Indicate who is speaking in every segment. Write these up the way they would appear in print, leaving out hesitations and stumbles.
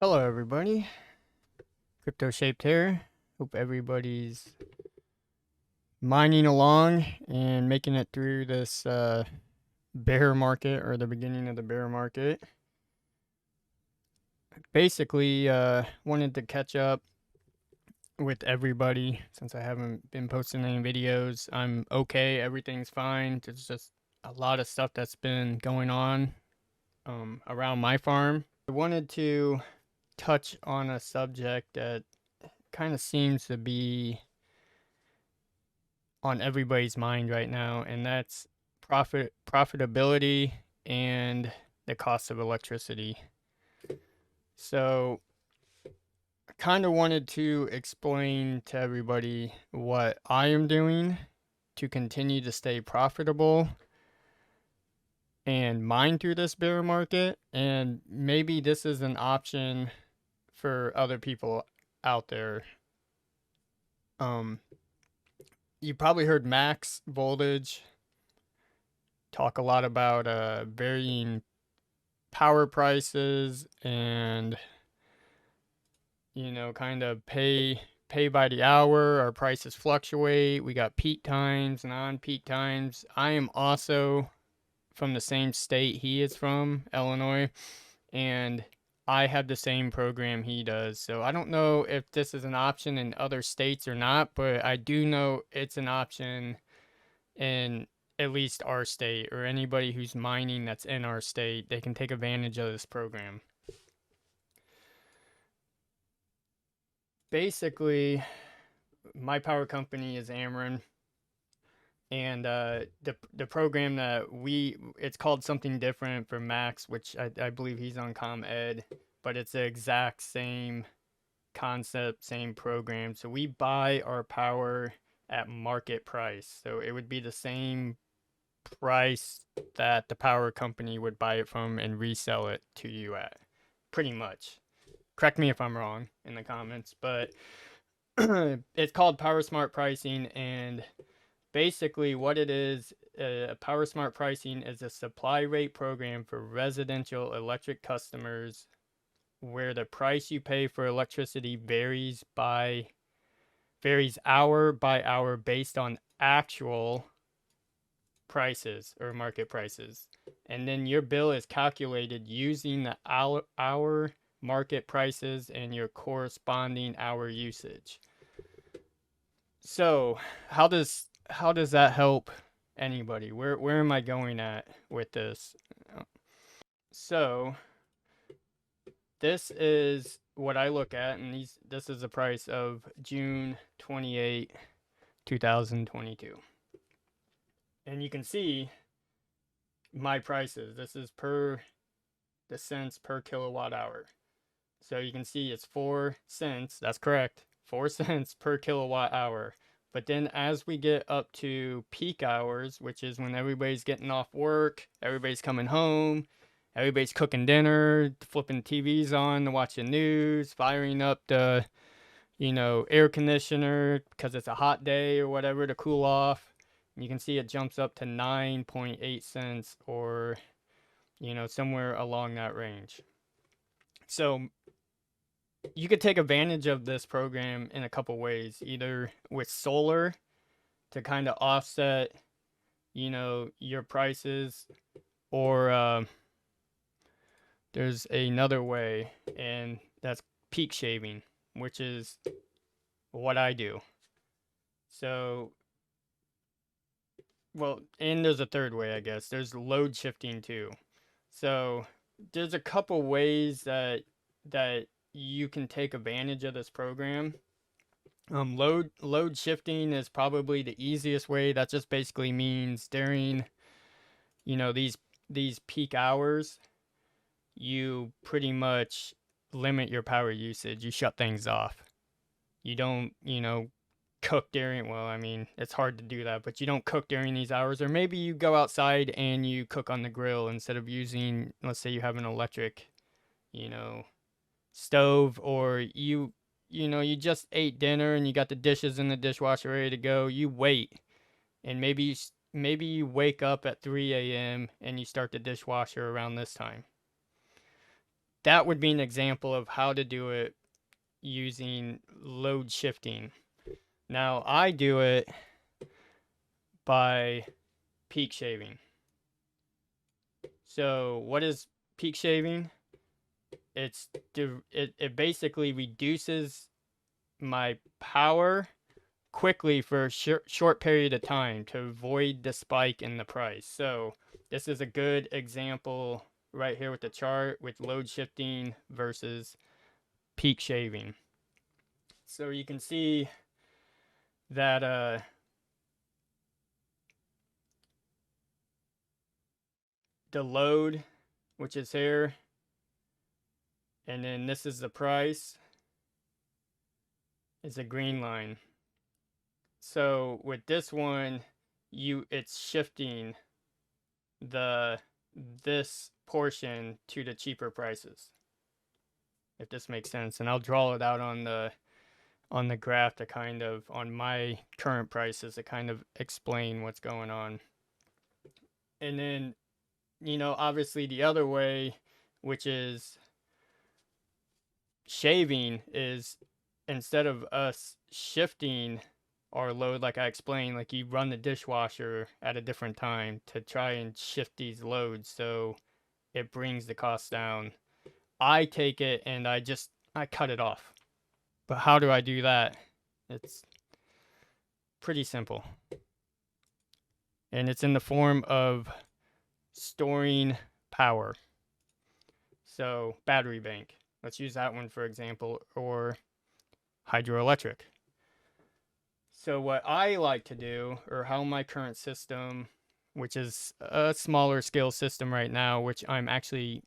Speaker 1: Hello, everybody. Crypto Shaped here. Hope everybody's mining along and making it through this bear market or the beginning of the bear market. Basically, wanted to catch up with everybody since I haven't been posting any videos. I'm okay, everything's fine. There's just a lot of stuff that's been going on around my farm. I wanted to touch on a subject that kind of seems to be on everybody's mind right now, and that's profitability and the cost of electricity. So I kind of wanted to explain to everybody what I am doing to continue to stay profitable and mine through this bear market, and maybe this is an option for other people out there. Um, you probably heard max voltage talk a lot about varying power prices and kind of pay by the hour. Our prices fluctuate. We got peak times, non-peak times. I am also from the same state he is from, Illinois, and I have the same program he does. So I don't know if this is an option in other states or not, but I do know it's an option in at least our state, or anybody who's mining that's in our state. They can take advantage of this program. Basically, my power company is Ameren, and the program that it's called something different for Max, which I believe he's on ComEd, but it's the exact same concept, same program. So we buy our power at market price. So it would be the same price that the power company would buy it from and resell it to you at, pretty much. Correct me if I'm wrong in the comments, but it's called Power Smart Pricing, and basically what it is, Power Smart Pricing is a supply rate program for residential electric customers where the price you pay for electricity varies hour by hour based on actual prices or market prices. And then your bill is calculated using the hour market prices and your corresponding hour usage. So, how does that help anybody? Where am I going at with this? So, this is what I look at, and this is the price of June 28, 2022. And you can see my prices. This is the cents per kilowatt hour. So you can see it's 4 cents. That's correct. 4 cents per kilowatt hour. But then as we get up to peak hours, which is when everybody's getting off work, everybody's coming home, everybody's cooking dinner, flipping TVs on to watch the news, firing up the, air conditioner because it's a hot day or whatever to cool off. You can see it jumps up to 9.8 cents, or, somewhere along that range. So you could take advantage of this program in a couple ways, either with solar to kind of offset, your prices, or there's another way, and that's peak shaving, which is what I do. So, well, and there's a third way, I guess. There's load shifting too. So, there's a couple ways that you can take advantage of this program. Load shifting is probably the easiest way. That just basically means during, these peak hours, you pretty much limit your power usage. You shut things off. You don't, cook during, well, I mean, it's hard to do that, but you don't cook during these hours. Or maybe you go outside and you cook on the grill instead of using, let's say you have an electric, you know, stove, or you just ate dinner and you got the dishes in the dishwasher ready to go. You wait, and maybe you wake up at 3 a.m. and you start the dishwasher around this time. that would be an example of how to do it using load shifting. Now, I do it by peak shaving. So, what is peak shaving? It basically reduces my power quickly for a short period of time to avoid the spike in the price. So this is a good example right here with the chart with load shifting versus peak shaving. So you can see that the load, which is here, and then this is the price, is a green line. So with this one, it's shifting this portion to the cheaper prices, if this makes sense. And I'll draw it out on the graph to kind of, on my current prices, to kind of explain what's going on. And then, obviously the other way, which is shaving, is instead of us shifting our load, like I explained, like you run the dishwasher at a different time to try and shift these loads so it brings the cost down. I take it and I cut it off. But how do I do that? It's pretty simple. And it's in the form of storing power. So, battery bank. Let's use that one for example, or hydroelectric. So, what I like to do, or how my current system, which is a smaller scale system right now, which I'm actually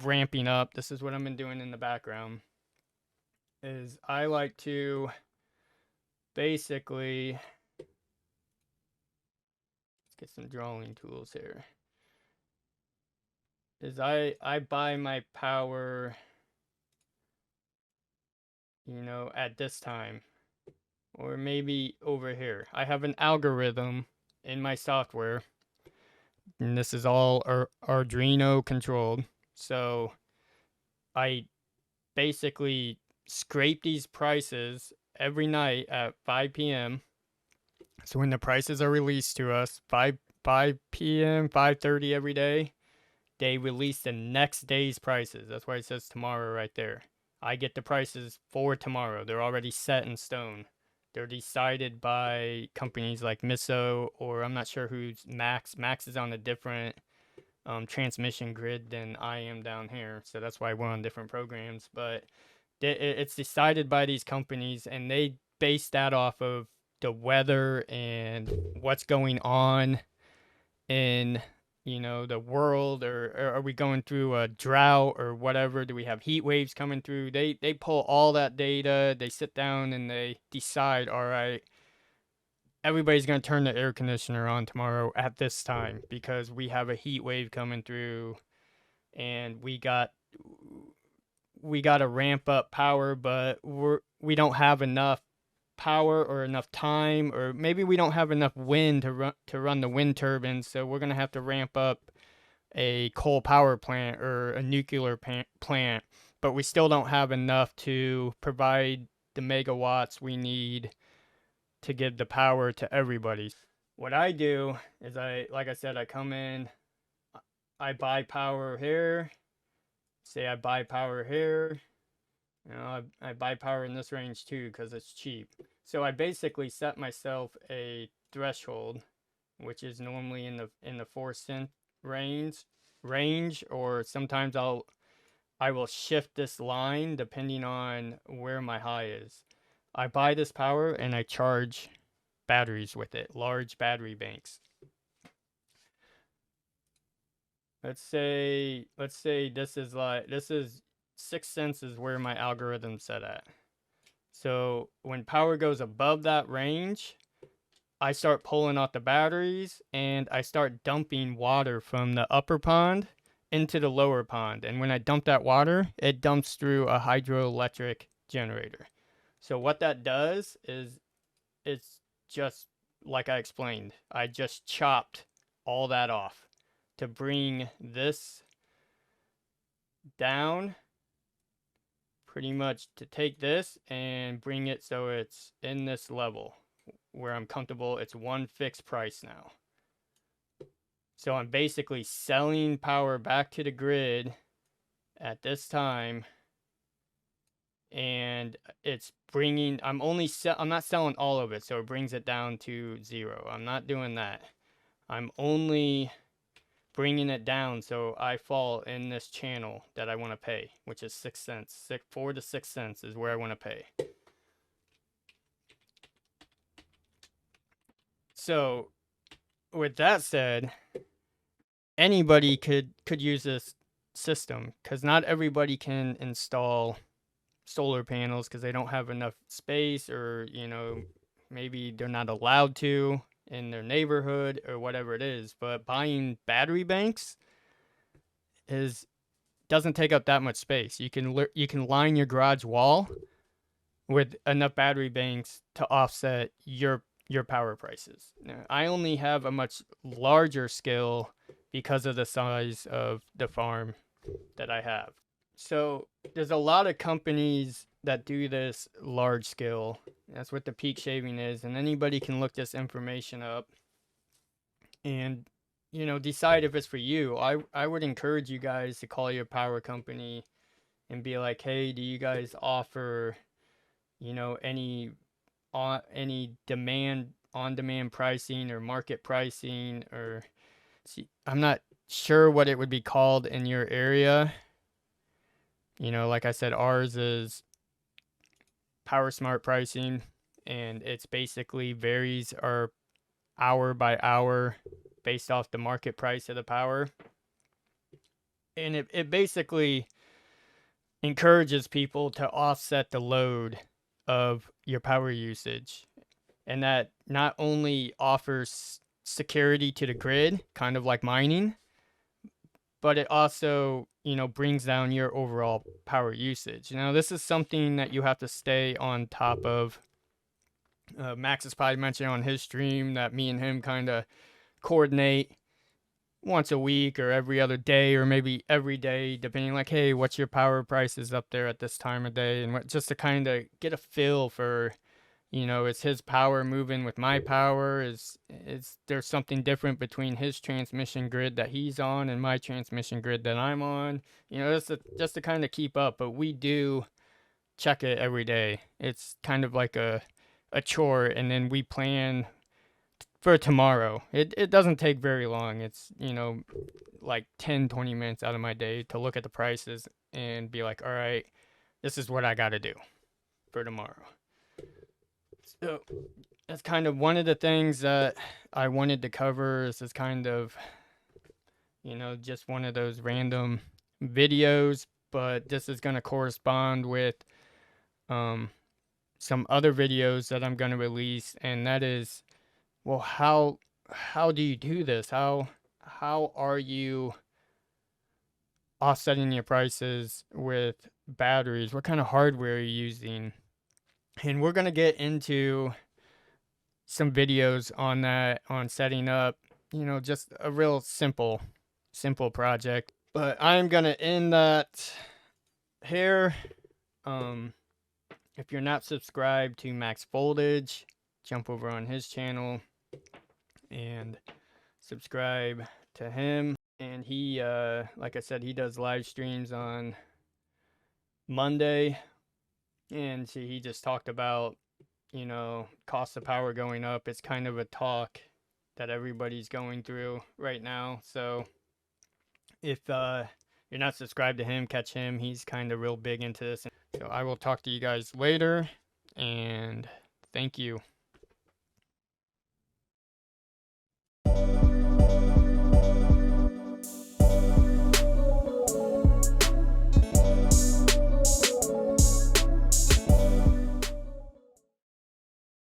Speaker 1: ramping up, this is what I've been doing in the background, is I like to basically, let's get some drawing tools here, is I buy my power, at this time, or maybe over here. I have an algorithm in my software, and this is all Arduino controlled. So I basically scrape these prices every night at 5 p.m. So when the prices are released to us, 5 p.m., 5:30 every day, they release the next day's prices. That's why it says tomorrow right there. I get the prices for tomorrow. They're already set in stone. They're decided by companies like Miso, or I'm not sure who's Max. Max is on a different transmission grid than I am down here. So that's why we're on different programs. But it's decided by these companies, and they base that off of the weather and what's going on in the world, or are we going through a drought or whatever? Do we have heat waves coming through? They pull all that data, they sit down and they decide, all right, everybody's going to turn the air conditioner on tomorrow at this time because we have a heat wave coming through, and we got to ramp up power, but we don't have enough power or enough time, or maybe we don't have enough wind to run the wind turbines, so we're going to have to ramp up a coal power plant or a nuclear plant, but we still don't have enough to provide the megawatts we need to give the power to everybody. What I do is like I said, I come in, I buy power here, say I buy power here, I buy power in this range too because it's cheap. So I basically set myself a threshold, which is normally in the 4 cent range, or sometimes I will shift this line depending on where my high is. I buy this power and I charge batteries with it, large battery banks. Let's say this is 6 cents is where my algorithm's set at. So when power goes above that range, I start pulling out the batteries and I start dumping water from the upper pond into the lower pond. And when I dump that water, it dumps through a hydroelectric generator. So what that does is, it's just like I explained. I just chopped all that off to bring this down pretty much to take this and bring it so it's in this level where I'm comfortable. It's one fixed price now. So I'm basically selling power back to the grid at this time, and it's bringing, I'm not selling all of it, so it brings it down to 0. I'm not doing that. I'm only bringing it down so I fall in this channel that I want to pay, which is 6 cents. 4 to 6 cents is where I want to pay. So with that said, anybody could use this system, because not everybody can install solar panels because they don't have enough space, or maybe they're not allowed to in their neighborhood or whatever it is. But buying battery banks doesn't take up that much space. You can line your garage wall with enough battery banks to offset your power prices. Now, I only have a much larger scale because of the size of the farm that I have. So there's a lot of companies that do this large scale. That's what the peak shaving is, and anybody can look this information up and decide if it's for you. I would encourage you guys to call your power company and be like, hey, do you guys offer any on demand pricing or market pricing, or I'm not sure what it would be called in your area. Like I said, ours is Power Smart pricing, and it's basically varies our hour by hour based off the market price of the power. And it basically encourages people to offset the load of your power usage. And that not only offers security to the grid, kind of like mining, but it also, brings down your overall power usage. Now, this is something that you have to stay on top of. Max has probably mentioned on his stream that me and him kind of coordinate once a week or every other day, or maybe every day, depending, like, hey, what's your power prices up there at this time of day, and just to kind of get a feel for, is his power moving with my power? Is there something different between his transmission grid that he's on and my transmission grid that I'm on? Just to kind of keep up. But we do check it every day. It's kind of like a chore, and then we plan for tomorrow. It doesn't take very long. It's, like 10-20 minutes out of my day to look at the prices and be like, all right, this is what I got to do for tomorrow. So that's kind of one of the things that I wanted to cover. This is kind of, just one of those random videos, but this is going to correspond with some other videos that I'm going to release, and that is, well, how do you do this? How are you offsetting your prices with batteries? What kind of hardware are you using? And we're going to get into some videos on that, on setting up, just a real simple project. But I'm going to end that here. If you're not subscribed to Max Voltage, jump over on his channel and subscribe to him. And he, like I said, he does live streams on Monday, and he just talked about, cost of power going up. It's kind of a talk that everybody's going through right now. So if you're not subscribed to him, catch him. He's kind of real big into this. So I will talk to you guys later, and thank you.